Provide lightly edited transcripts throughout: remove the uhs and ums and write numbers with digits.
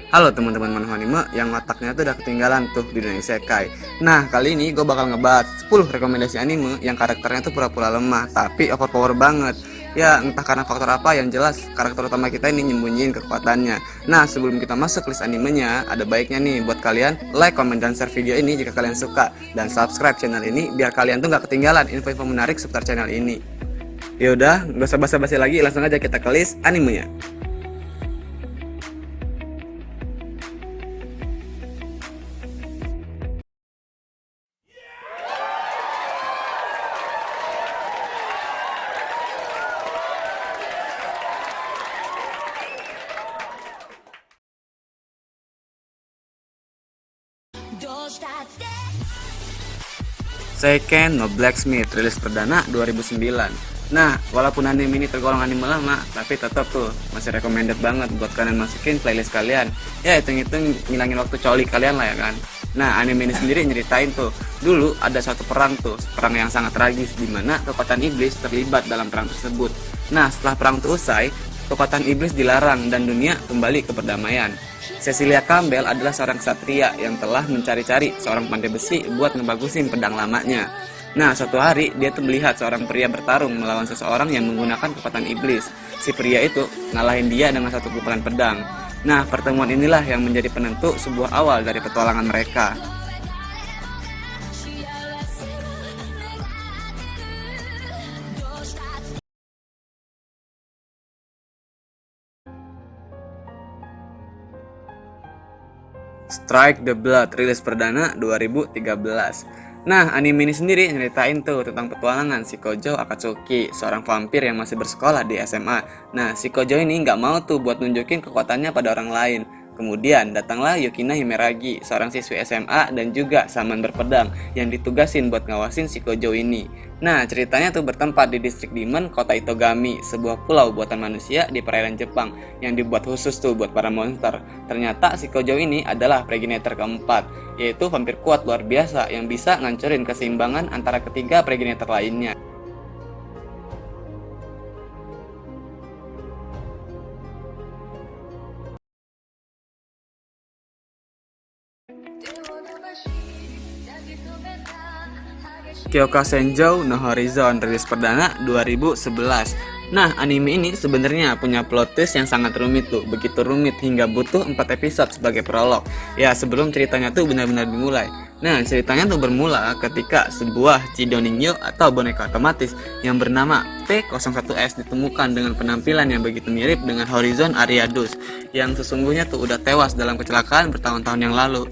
Halo teman-teman manhwa anime yang otaknya tuh udah ketinggalan tuh di dunia isekai. Nah, kali ini gue bakal ngebahas 10 rekomendasi anime yang karakternya tuh pura-pura lemah tapi overpower banget. Ya, entah karena faktor apa yang jelas karakter utama kita ini nyembunyiin kekuatannya. Nah, sebelum kita masuk list animenya, ada baiknya nih buat kalian like, comment, dan share video ini jika kalian suka. Dan subscribe channel ini biar kalian tuh gak ketinggalan info-info menarik seputar channel ini. Yaudah, gak usah basa-basi lagi, langsung aja kita ke list animenya. Seiken no Blacksmith rilis perdana 2009. Nah, walaupun anime ini tergolong anime lama, tapi tetap tuh masih recommended banget buat kalian masukin playlist kalian. Ya, hitung-hitung ngilangin waktu coli kalian lah ya kan. Nah, anime ini sendiri nyeritain tuh, dulu ada suatu perang tuh, perang yang sangat tragis di mana kekuatan iblis terlibat dalam perang tersebut. Nah, setelah perang itu usai, kekuatan iblis dilarang dan dunia kembali ke perdamaian. Cecilia Campbell adalah seorang ksatria yang telah mencari-cari seorang pandai besi buat ngebagusin pedang lamanya. Nah, suatu hari dia tuh melihat seorang pria bertarung melawan seseorang yang menggunakan kekuatan iblis. Si pria itu ngalahin dia dengan satu pukulan pedang. Nah, pertemuan inilah yang menjadi penentu sebuah awal dari petualangan mereka. Strike the Blood rilis perdana 2013. Nah, anime ini sendiri nyeritain tuh tentang petualangan si Kojo Akatsuki, seorang vampir yang masih bersekolah di SMA. Nah, si Kojo ini nggak mau tuh buat nunjukin kekuatannya pada orang lain. Kemudian datanglah Yukina Himeragi, seorang siswi SMA dan juga saman berpedang yang ditugasin buat ngawasin si Kojo ini. Nah, ceritanya tuh bertempat di distrik Demon, kota Itogami, sebuah pulau buatan manusia di perairan Jepang yang dibuat khusus tuh buat para monster. Ternyata si Kojo ini adalah progenitor keempat, yaitu vampir kuat luar biasa yang bisa ngancurin keseimbangan antara ketiga progenitor lainnya. Kyoka Senjou no Horizon rilis perdana 2011. Nah, anime ini sebenarnya punya plot twist yang sangat rumit tuh, begitu rumit hingga butuh 4 episode sebagai prolog. Ya, sebelum ceritanya tuh benar-benar dimulai. Nah, ceritanya tuh bermula ketika sebuah Chidoningyo atau boneka otomatis yang bernama P01S ditemukan dengan penampilan yang begitu mirip dengan Horizon Ariadus yang sesungguhnya tuh udah tewas dalam kecelakaan bertahun-tahun yang lalu.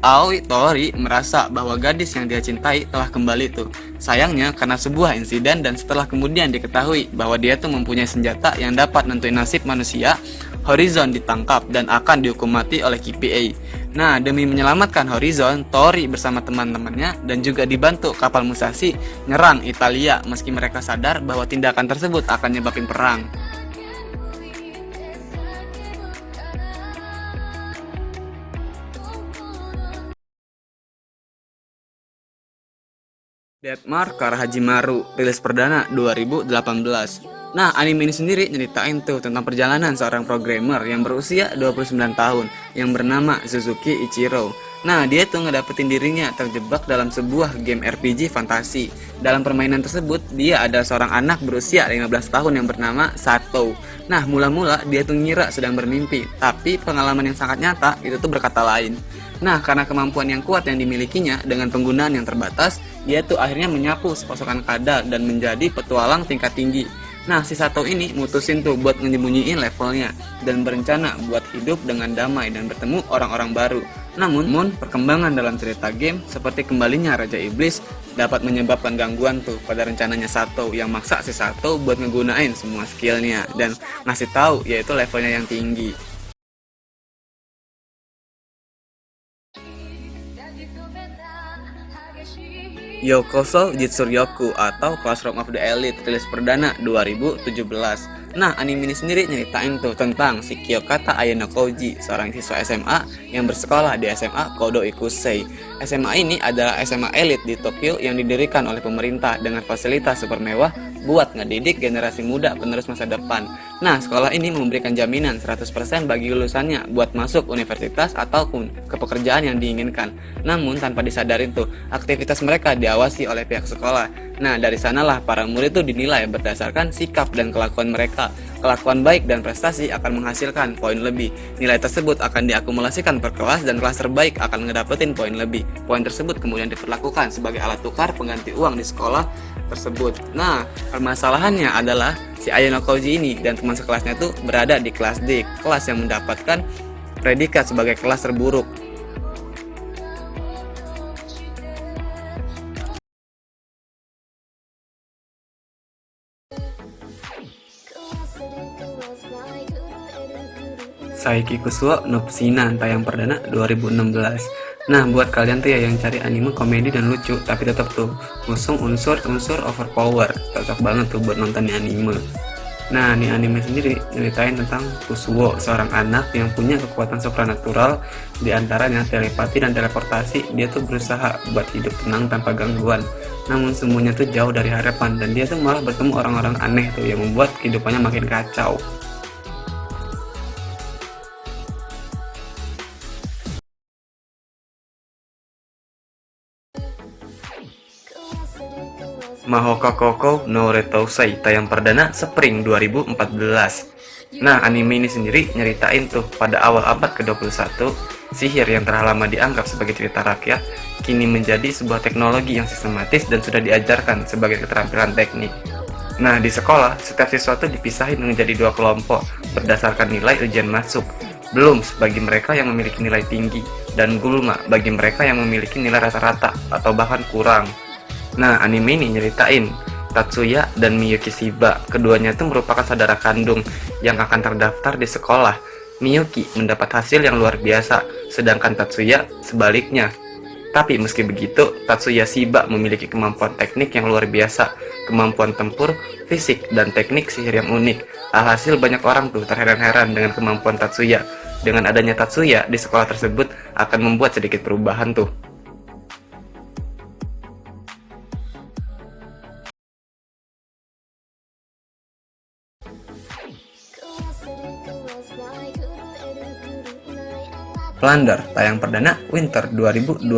Aoi Tori merasa bahwa gadis yang dia cintai telah kembali tuh. Sayangnya karena sebuah insiden dan setelah kemudian diketahui bahwa dia tuh mempunyai senjata yang dapat nentuin nasib manusia, Horizon ditangkap dan akan dihukum mati oleh KPA. Nah, demi menyelamatkan Horizon, Tori bersama teman-temannya dan juga dibantu kapal Musashi nyerang Italia meski mereka sadar bahwa tindakan tersebut akan nyebabin perang. Death Marker Hajimaru rilis perdana 2018. Nah, anime ini sendiri nyeritain tuh tentang perjalanan seorang programmer yang berusia 29 tahun yang bernama Suzuki Ichiro. Nah, dia tuh ngedapetin dirinya terjebak dalam sebuah game RPG fantasi. Dalam permainan tersebut, dia adalah seorang anak berusia 15 tahun yang bernama Sato. Nah, mula-mula dia tuh ngira sedang bermimpi, tapi pengalaman yang sangat nyata itu tuh berkata lain. Nah, karena kemampuan yang kuat yang dimilikinya dengan penggunaan yang terbatas, dia tuh akhirnya menyapu sepasukan kadal dan menjadi petualang tingkat tinggi. Nah, si Sato ini mutusin tuh buat menyembunyiin levelnya dan berencana buat hidup dengan damai dan bertemu orang-orang baru. Namun, perkembangan dalam cerita game seperti kembalinya Raja Iblis dapat menyebabkan gangguan tuh pada rencananya Sato yang maksa si Sato buat ngegunain semua skillnya dan ngasih tahu yaitu levelnya yang tinggi. Yokoso Jitsuryoku atau Classroom of the Elite rilis perdana 2017. Nah, anime ini sendiri nyeritain tuh tentang si Kyokata Ayano Koji, seorang siswa SMA yang bersekolah di SMA Kodo Ikusei. SMA ini adalah SMA elit di Tokyo yang didirikan oleh pemerintah dengan fasilitas super mewah buat ngedidik generasi muda penerus masa depan. Nah, sekolah ini memberikan jaminan 100% bagi lulusannya buat masuk universitas ataupun ke pekerjaan yang diinginkan. Namun tanpa disadarin tuh, aktivitas mereka diawasi oleh pihak sekolah. Nah, dari sanalah para murid tuh dinilai berdasarkan sikap dan kelakuan mereka. Kelakuan baik dan prestasi akan menghasilkan poin lebih. Nilai tersebut akan diakumulasikan per kelas dan kelas terbaik akan ngedapetin poin lebih. Poin tersebut kemudian diperlakukan sebagai alat tukar pengganti uang di sekolah tersebut. Nah, permasalahannya adalah si Ayano Koji ini dan teman sekelasnya tuh berada di kelas D, kelas yang mendapatkan predikat sebagai kelas terburuk. Saiki Kusuo no Pusinan tayang perdana 2016. Nah, buat kalian tuh ya yang cari anime komedi dan lucu tapi tetap tuh ngusung unsur-unsur overpower, cocok banget tuh buat nonton anime. Nah, nih anime sendiri ceritain tentang Kusuo, seorang anak yang punya kekuatan supranatural, diantaranya telepati dan teleportasi. Dia tuh berusaha buat hidup tenang tanpa gangguan. Namun semuanya tuh jauh dari harapan dan dia tuh malah bertemu orang-orang aneh tuh yang membuat kehidupannya makin kacau. Mahoka Koko no Retousei tayang perdana Spring 2014. Nah, anime ini sendiri nyeritain tuh pada awal abad ke-21, sihir yang telah lama dianggap sebagai cerita rakyat kini menjadi sebuah teknologi yang sistematis dan sudah diajarkan sebagai keterampilan teknik. Nah, di sekolah, setiap siswa tuh dipisahin menjadi dua kelompok berdasarkan nilai ujian masuk. Bloom bagi mereka yang memiliki nilai tinggi, dan Gulma bagi mereka yang memiliki nilai rata-rata atau bahkan kurang. Nah, anime ini nyeritain Tatsuya dan Miyuki Shiba. Keduanya itu merupakan saudara kandung yang akan terdaftar di sekolah. Miyuki mendapat hasil yang luar biasa, sedangkan Tatsuya sebaliknya. Tapi meski begitu, Tatsuya Shiba memiliki kemampuan teknik yang luar biasa, kemampuan tempur, fisik, dan teknik sihir yang unik. Alhasil banyak orang tuh terheran-heran dengan kemampuan Tatsuya. Dengan adanya Tatsuya di sekolah tersebut akan membuat sedikit perubahan tuh. Plunder tayang perdana Winter 2020.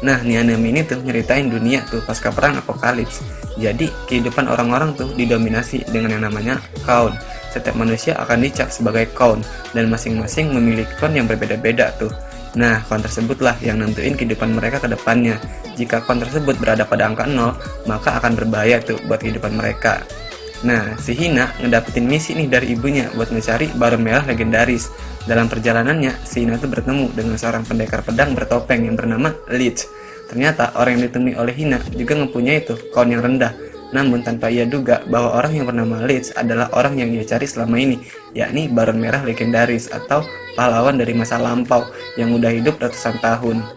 Nah, nih anime ini tuh nyeritain dunia tuh pasca perang apokalips. Jadi kehidupan orang-orang tuh didominasi dengan yang namanya kaun. Setiap manusia akan dicap sebagai kaun dan masing-masing memiliki kaun yang berbeda-beda tuh. Nah, kaun tersebutlah yang nentuin kehidupan mereka ke depannya. Jika kaun tersebut berada pada angka 0, maka akan berbahaya tuh buat kehidupan mereka. Nah, si Hina ngedapetin misi nih dari ibunya buat mencari Baron Merah legendaris. Dalam perjalanannya, si Hina tuh bertemu dengan seorang pendekar pedang bertopeng yang bernama Lich. Ternyata orang yang ditemui oleh Hina juga mempunyai tuh kaun yang rendah. Namun tanpa ia duga bahwa orang yang bernama Lich adalah orang yang ia cari selama ini, yakni Baron Merah legendaris atau pahlawan dari masa lampau yang udah hidup ratusan tahun.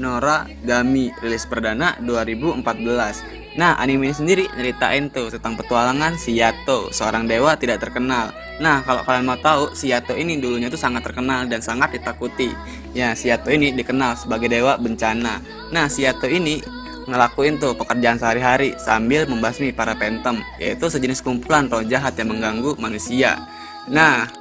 Nora Gami rilis perdana 2014. Nah, anime ini sendiri nyeritain tuh tentang petualangan si Yato, seorang dewa tidak terkenal. Nah, kalau kalian mau tahu, si Yato ini dulunya tuh sangat terkenal dan sangat ditakuti. Ya, si Yato ini dikenal sebagai dewa bencana. Nah, si Yato ini ngelakuin tuh pekerjaan sehari-hari sambil membasmi para phantom, yaitu sejenis kumpulan roh jahat yang mengganggu manusia. Nah,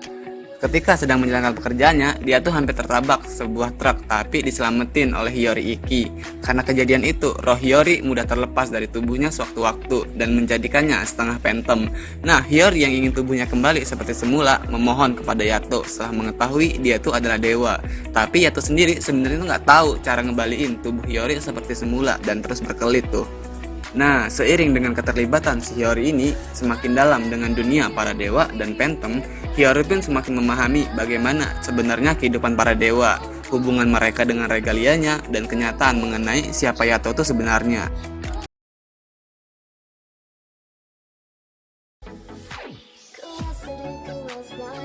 ketika sedang menjalankan pekerjaannya, dia tuh hampir tertabrak sebuah truk, tapi diselamatin oleh Hiyori Iki. Karena kejadian itu, roh Hiyori mudah terlepas dari tubuhnya sewaktu-waktu dan menjadikannya setengah phantom. Nah, Hiyori yang ingin tubuhnya kembali seperti semula memohon kepada Yato setelah mengetahui dia tuh adalah dewa. Tapi Yato sendiri sebenarnya tuh nggak tahu cara ngembaliin tubuh Hiyori seperti semula dan terus berkelit tuh. Nah, seiring dengan keterlibatan si Hiyori ini semakin dalam dengan dunia para dewa dan phantom, Hiyori pun semakin memahami bagaimana sebenarnya kehidupan para dewa, hubungan mereka dengan regalianya, dan kenyataan mengenai siapa Yato itu sebenarnya.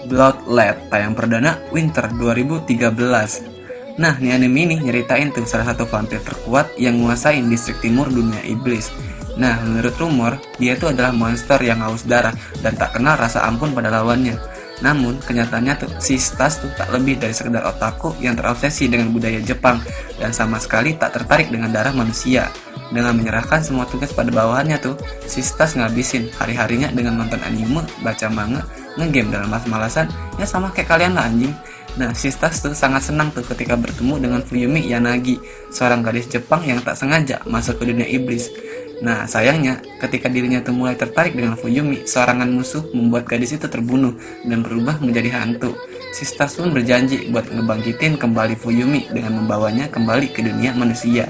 Bloodlet tayang perdana Winter 2013. Nah, nih anime ini nyeritain tuh salah satu vampir terkuat yang nguasain distrik timur dunia iblis. Nah, menurut rumor, dia itu adalah monster yang haus darah dan tak kenal rasa ampun pada lawannya. Namun, kenyataannya tuh si Stas tuh tak lebih dari sekedar otaku yang terobsesi dengan budaya Jepang dan sama sekali tak tertarik dengan darah manusia. Dengan menyerahkan semua tugas pada bawahannya tuh, si Stas ngabisin hari-harinya dengan nonton anime, baca manga, ngegame dalam malas-malasan, ya sama kayak kalian lah anjing. Nah, si Stas tuh sangat senang tuh ketika bertemu dengan Fuyumi Yanagi, seorang gadis Jepang yang tak sengaja masuk ke dunia iblis. Nah, sayangnya, ketika dirinya tuh mulai tertarik dengan Fuyumi, seorangan musuh membuat gadis itu terbunuh dan berubah menjadi hantu. Si Stas pun berjanji buat ngebangkitin kembali Fuyumi dengan membawanya kembali ke dunia manusia.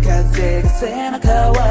Cause it's in a